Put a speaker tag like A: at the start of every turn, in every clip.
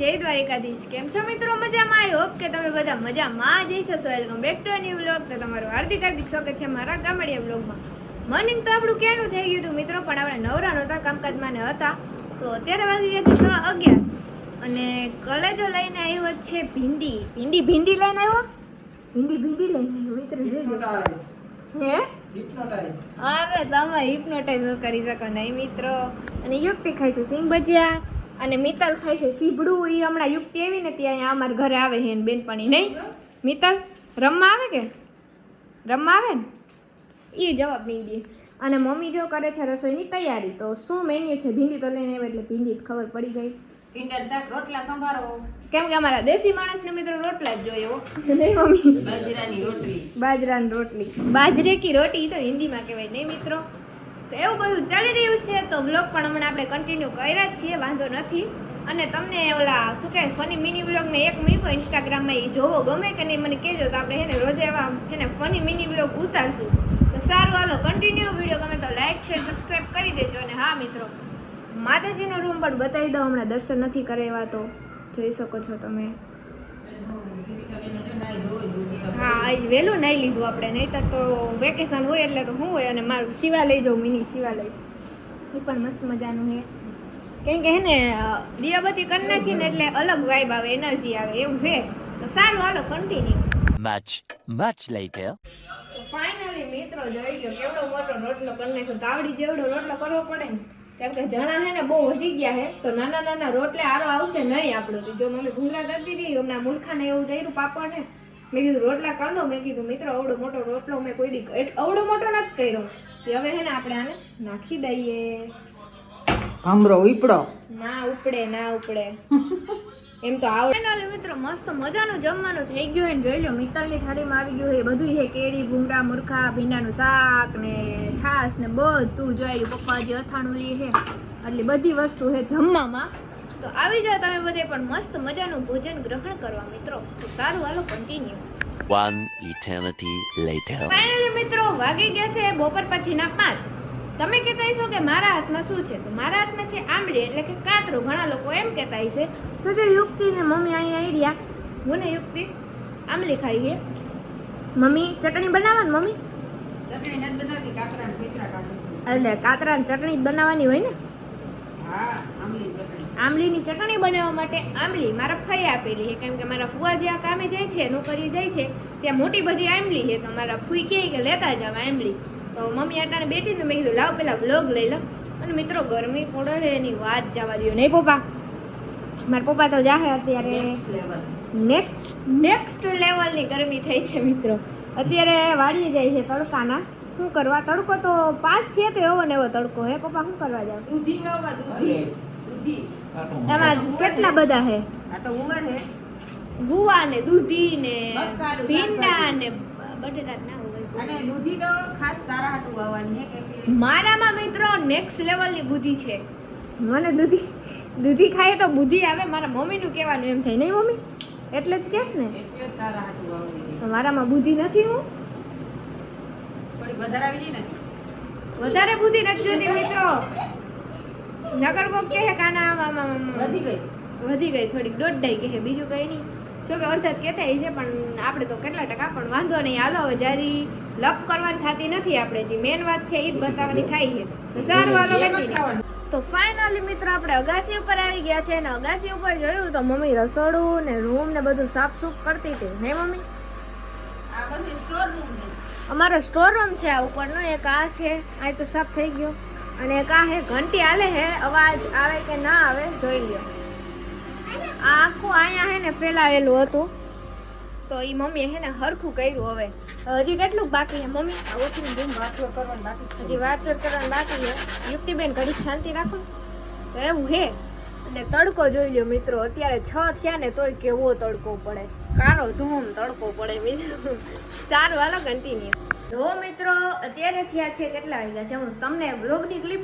A: જય દ્વારિકાધીશ. કેમ છો મિત્રો? મજામાં? આઈ હોપ કે તમે બધા મજામાં જ હશો. Welcome back to a new vlog. તો તમારું હાર્દિક સ્વાગત છે મારા ગામડિયા વ્લોગમાં. મોર્નિંગ તો આપણું ક્યાંનું થઈ ગયું હતું મિત્રો, પણ આપણે નવરા નહોતા, કામકાજમાં ને હતા. તો અત્યારે વાગી ગયા છે 11:30 અને કલેજો લઈને આવ્યો છે ભીંડી લઈને આવ્યો. ભીંડી લઈને આવ્યો મિત્રો. હે અરે તમે હિપ્નોટાઇઝ કરી શકો નહીં મિત્રો. અને યુક્તિ ખાય છે સિંગ ભજીયા અને મિત્તલ ખાય છે સીભડું. એ હમણાં યુક્તિ આવી ને ત્યાં અમારા ઘરે આવે છે ને બેનપણી નહીં. મિત્તલ રમવા આવે ને એ જવાબ નહીં દે. અને મમ્મી જો કરે છે રસોઈની તૈયારી. તો શું મેન્યુ છે? ભીંડી તો લઈને આવે એટલે ભીંડી ખબર પડી ગઈ.
B: ભીંડા શાક રોટલા સંભારો.
A: કેમ કે અમારા દેશી માણસને મિત્રો રોટલા જ જોઈએ. નહીં મમ્મી?
B: બાજરાની રોટલી.
A: બાજરાની રોટલી, બાજરે કી રોટી તો હિન્દીમાં કહેવાય નહીં મિત્રો. તો એવું બધું ચાલી રહ્યું છે. તો વ્લોગ પણ હમણાં આપણે કન્ટિન્યુ કર્યા જ છીએ, વાંધો નથી. અને તમને ઓલા શું કહેવાય ફની મિની વ્લોગને એક મૂક્યો ઇન્સ્ટાગ્રામમાં, એ જોવો ગમે કે નહીં મને કહેજો. તો આપણે એને રોજે એવા એને ફની મિની વ્લોગ ઉતારશું. તો સારું, હાલો કન્ટિન્યુ વિડીયો ગમે તો લાઈક શેર સબસ્ક્રાઈબ કરી દેજો. અને હા મિત્રો, માતાજીનો રૂમ પણ બતાવી દઉં. હમણાં દર્શન નથી કરે એવા તો જોઈ શકો છો તમે. હા આજ વહેલું નહીં લીધું આપણે, નહીંતર તો વેકેશન હોય એટલે તો શું હોય. અને મારું શિવાલય જાઉં, મિની શિવાલય, એ પણ મસ્ત મજાનું છે. કેમ કે હે ને દિયાબત્તી કરી નાખીને એટલે અલગ વાઇબ આવે, એનર્જી આવે એવું છે. તો સારું, હાલો કન્ટિન્યુ.
C: much later.
A: તો ફાઇનલી મિત્રો જોઈ લો કેવડો મોટો રોટલો કરી નાખ્યો. તાવડી જેવડો રોટલો કરવો પડે ને, કેમ કે જણા હે ને બહુ વધી ગયા હે. તો નાના નાના રોટલે આરો આવશે નહીં આપણો. જો મમ્મી ભૂંગળા કરતી હતી હમણાં મૂર્ખાને એવું થયું પાપડ ને, મેં કીધું રોટલા કરી લો. મેં કીધું મિત્રો અવડો મોટો રોટલો મેં કોઈ દી અવડો મોટો નથી કર્યો. હવે હે ને આપણે આને નાખી દઈએ.
B: ભમરો ઉપડો
A: ના ઉપડે એમ તો આવડે. મિત્રો મસ્ત મજાનું જમવાનું થઈ ગયું હોય ને જોઈ લો. મિત્તલની થાળીમાં આવી ગયું હોય બધું છે. કેરી, ભૂંગળા, મૂર્ખા, ભીંડાનું શાક ને છાશ ને બધું જોઈ. પપ્પા જે અથાણું લે છે એટલે બધી વસ્તુ છે જમવામાં. તો આવી જાઓ તમે બધે પણ મસ્ત મજાનું ભોજન ગ્રહણ કરવા મિત્રો. તો સારું, હાલો continue.
C: One eternity later.
A: Finally મિત્રો વાગી ગયા છે બપોર પછીના 5. તમે કહેતા હશો કે મારા હાથમાં શું છે? તો મારા હાથમાં છે આંબલી એટલે કે કાતરો. ઘણા લોકો એમ કહેતા હશે. તો જો યુક્તિ ને મમ્મી અહીંયા આવી રહ્યા, હું ને યુક્તિ આંબલી ખાઈએ. મમ્મી ચટણી બનાવવાની. મમ્મી
B: ચટણી નથી બનાવતી, કાકરાના પેટરા કાઢું.
A: એટલે કાતરાની ચટણી જ બનાવવાની હોય ને?
B: હા, આમલી ચટણી.
A: આંબલીની ચટણી બનાવવા માટે આંબલી મારા ફઈ આપેલી છે. કેમ કે મારા ફુવા જ્યાં કામે જાય છે, નોકરી જાય છે, ત્યાં મોટી બધી આંબલી છે. તો મારા ફુઈ કહે કે લેતા જાવ આંબલી. તો મમ્મી આટાને બેઠી તો મેં કીધું લાવ પેલા વ્લોગ લઈ લો. અને મિત્રો ગરમી પડે છે એની વાત જવા દો નહીં પપ્પા. મારા પપ્પા તો જાહે અત્યારે નેક્સ્ટ લેવલની ગરમી થઈ છે મિત્રો. અત્યારે વાડીએ જાય છે તડકાના. શું કરવા? તડકો તો 5 છે તો એવો ને એવો તડકો હે. પપ્પા શું કરવા જાવ?
B: દૂધી વાવવા, દૂધી.
A: એમાં કેટલા બધા હે?
B: આ તો ઉમર હે.
A: ગુવા ને દૂધી ને
B: બકાલું
A: ભીંડા ને બટેટા ના હોય.
B: અને દૂધી તો ખાસ તારા હાટુ વાવવાની હે કે
A: મારામાં મિત્રો નેક્સ્ટ લેવલની બુદ્ધિ છે. મને દૂધી ખાય તો બુદ્ધિ આવે. મારા મમ્મીનું કહેવાનું એમ થાય નહીં મમ્મી? એટલે જ કહેશ ને
B: એટલે તારા હાટુ વાવવાની.
A: મારામાં બુદ્ધિ નથી. હું
B: થોડી વધારે આવી જાય ને,
A: વધારે બુદ્ધિ નથી જોતી મિત્રો. નગર કોક કહે કાના વધી ગઈ થોડીક દોઢ કહે, બીજું કઈ નહીં. જો કે અડધા કહેતા છે પણ આપણે તો કેટલા ટકા પણ વાંધો નહીં. હાલો હવે જારી લપ કરવાની થતી નથી. આપણે જે મેન વાત છે એ જ બતાવવાની થાય છે. તો સારું, હાલો કન્ટિન્યુ. તો ફાઇનલી મિત્રો આપણે અગાસી ઉપર આવી ગયા છે. અને અગાસી ઉપર જોયું તો મમ્મી રસોડું ને રૂમ ને બધું સાફ સૂફ કરતી હતી. હે મમ્મી?
B: આ બધું સ્ટોર રૂમ છે.
A: અમારો સ્ટોર રૂમ છે આ ઉપરનો. એક આ છે, આ તો સાફ થઈ ગયો. અને એક આ હે ઘંટી હાલે હે, અવાજ આવે કે ના આવે જોઈ લ્યો. આ આખું અહીંયા હે ને ફેલાયેલું હતું તો એ મમ્મીએ હે ને હરખું કર્યું. હવે હજી કેટલું બાકી છે મમ્મી?
B: ઓછી રૂમ વાંચો કરવાનું બાકી છે.
A: હજી વાતચીત કરવાનું બાકી છે. યુક્તિબેન ઘડી શાંતિ રાખો. તો એવું હે. અને તડકો જોઈ લ્યો મિત્રો. અત્યારે 6 થયા ને તોય કેવો તડકો પડે. કાળો ધૂમ તડકો પડે મિત્રો. સારું, હાલો કન્ટિન્યુ. જો મિત્રો અત્યારે થયા છે કેટલા વાગ્યા છે? હું તમને વ્લોગની ક્લિપ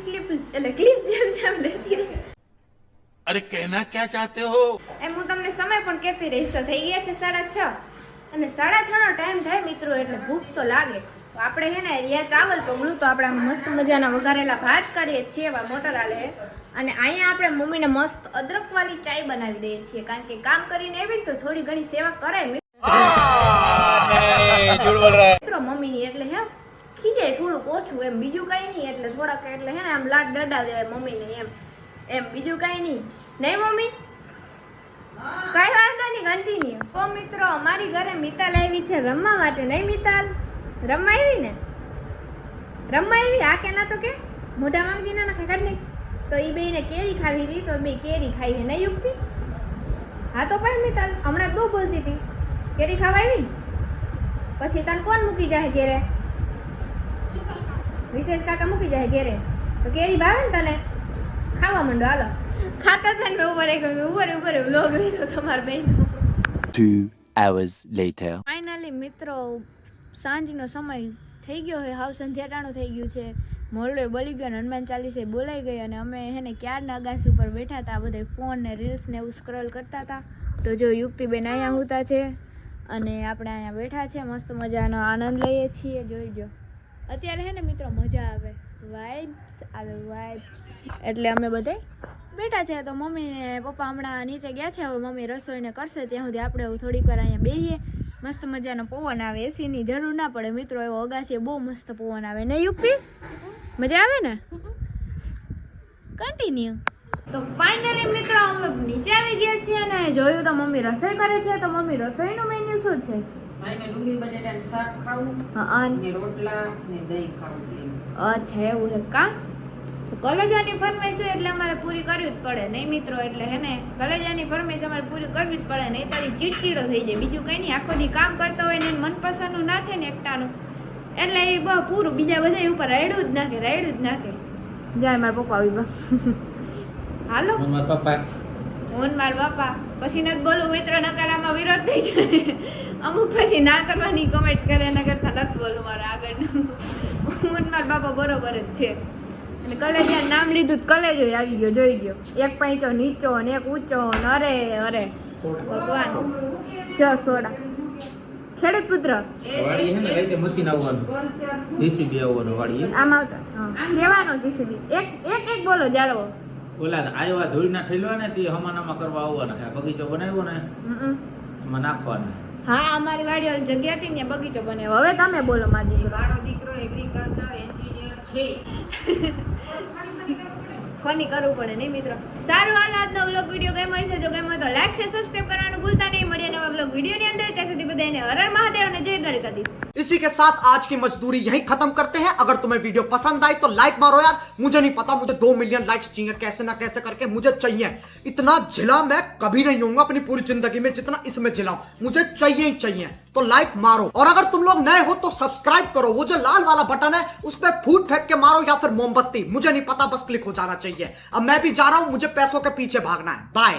A: જેમ લેતી રહી.
C: अरे कहना क्या चाहते हो?
A: એમ હું તમને સમય પણ કહેતી રહીશ. તો થઈ ગયા છે 6:30. અને 6:30 નો ટાઈમ થાય મિત્રો એટલે ભૂખ તો લાગે. તો આપણે હે ને રિયા ચાવલ પગલું તો આપણે મસ્ત મજાના વઘારેલા ભાત કરીએ છીએ. એવા મોટર આલે અને અહીંયા આપણે મમ્મીને મસ્ત અદરકવાળી ચાય બનાવી દઈએ છીએ કારણ કે કામ કરીને આવી તો થોડી ઘણી સેવા કરે મિત્રો મમ્મીની એટલે હે ખીજાય થોડુંક ઓછું એમ બીજું કઈ નહીં એટલે થોડાક એટલે હે ને આમ લાડ ડડા દેવાય મમ્મીને એમ બીજું કઈ નહીં મમ્મી કઈ વાંધો નહીં કન્ટિન્યુ. તો મિત્રો અમારી ઘરે મિતાલ આવી છે રમવા માટે. નહીં મિતાલ રમવા આવી ને રમવા આવી આ કે ના તો કે મોઢા માંગી ના નાખે કાઢ નહીં તો એ બેને કેરી ખાવી હતી તો બે કેરી ખાઈ છે નહીં યુક્તિ? હા તો પણ મિતાલ હમણાં તું બોલતી હતી કેરી ખાવા આવી પછી તને કોણ મૂકી જાય ઘેરે? વિશેષ કાકા મૂકી જાય ઘેરે તો કેરી ભાવે ને તને? ખાવા માંડો હાલો. ખાતા હતા ને ઉપર વ્લોગ લીધો તમારા બહેનો.
C: 2 hours later.
A: ફાઇનલી મિત્રો સાંજનો સમય થઈ ગયો છે, હાવ સંધ્યાટાણું થઈ ગયું છે, મોરલો બળી ગયો ને હનુમાન ચાલીસે બોલાઈ ગઈ અને અમે હેને ક્યારના અગાસી ઉપર બેઠા હતા બધા ફોન ને રીલ્સ ને એવું સ્ક્રોલ કરતા હતા. તો જો યુક્તિબેન અહીંયા હોતા છે અને આપણે અહીંયા બેઠા છે મસ્ત મજાનો આનંદ લઈએ છીએ. જોઈ જો અત્યારે હે ને મિત્રો મજા આવે વાઇબ્સ એટલે અમે બધા બેઠા છે. તો મમ્મી ને પપ્પા હમણાં નીચે ગયા છે, હવે મમ્મી રસોઈને કરશે ત્યાં સુધી આપણે થોડીક વાર અહીંયા બેહીએ. મસ્ત મજાનો પવન આવે, એસીની જરૂર ના પડે મિત્રો, એવો અગાસીએ બહુ મસ્ત પવન આવે ને યુક્તિ મજા આવે ને. કન્ટિન્યુ. તો ફાઇનલી મિત્રો અમે નીચે આવી ગયા છીએ અને જોયું તો મમ્મી રસોઈ કરે છે. તો મમ્મી રસોઈનું મેન્યુ શું છે?
B: ભાઈને ડુંગળી બટેટાનું શાક ખાવું
A: હા
B: ને રોટલા ને દહીં ખાવું.
A: અચ્છા એવું છે કા? કલેજાની ફરમાઈશ હોય એટલે અમારે પૂરી કરવી જ પડે નહીં મિત્રો, એટલે હે ને કલેજાની ફરમાઈશ અમારે પૂરી કરવી જ પડે, નહીં તારી ચીડચીડો થઈ જાય. બીજું કંઈ નહીં, આખો દી કામ કરતો હોય ને મનપસંદનું ના થાય ને એકટાનું એટલે એ બહુ પૂરું બીજા બધા ઉપર રાયડું જ નાખે જાય. મારા પપ્પા આવી બા હાલો મારા પપ્પા પછી નથી બોલું મિત્રો, નકારામાં વિરોધ થઈ જાય અમુક પછી ના કરવાની કમેન્ટ કરે એના કરતા નથી બોલું મારા આગળનું. મારા બાપા બરોબર જ છે. અને કલેજાનું નામ લીધું કલેજો આવી ગયો, જોઈ ગયો, એક પૈંચો નીચો ને એક ઊંચો ને અરે ભગવાન. જો સોડા ખેડૂત પુત્ર
D: વાડી હે ને કઈ તે મશીન આવવાનું જીસીબી આવવાનું વાડી
A: આમ આવતા કેવાનો જીસીબી એક બોલો જાળવો
D: ઓલા આયવા ધૂળના ઠેલવા ને તે હમાનામાં કરવા આવવાના છે. બગીચો બનાવ્યો ને એમાં નાખવાના.
A: હા અમારી વાડી વાળી જગ્યા હતી ને બગીચો બનાવ્યો. હવે તમે બોલો માજી.
B: મારો દીકરો એગ્રીકલ્ચર એન્જિનિયર છે.
A: ફની કરવું પડે નહીં મિત્રો. સારું હાલ આજનો વ્લોગ વિડીયો ગમ્યો હશે, જો ગમ્યો તો લાઈક છે સબસ્ક્રાઇબ કરવાનું ભૂલતા નહીં. મળીએ નવા વ્લોગ વિડીયોની અંદર. ત્યાં સુધી બધાને હર હર મહાદેવ અને જય દ્વારકાધીશ.
E: इसी के साथ आज की मजदूरी यहीं खत्म करते हैं. अगर तुम्हें वीडियो पसंद आई तो लाइक मारो यार. मुझे नहीं पता, मुझे 2 मिलियन लाइक्स चाहिए कैसे ना कैसे करके, मुझे चाहिए. इतना झिला मैं कभी नहीं होऊंगा अपनी पूरी जिंदगी में जितना इसमें झिला हूं. मुझे चाहिए ही चाहिए. तो लाइक मारो और अगर तुम लोग नए हो तो सब्सक्राइब करो. वो जो लाल वाला बटन है उस पर फूट फेंक के मारो या फिर मोमबत्ती, मुझे नहीं पता, बस क्लिक हो जाना चाहिए. अब मैं भी जा रहा हूं, मुझे पैसों के पीछे भागना है. बाय.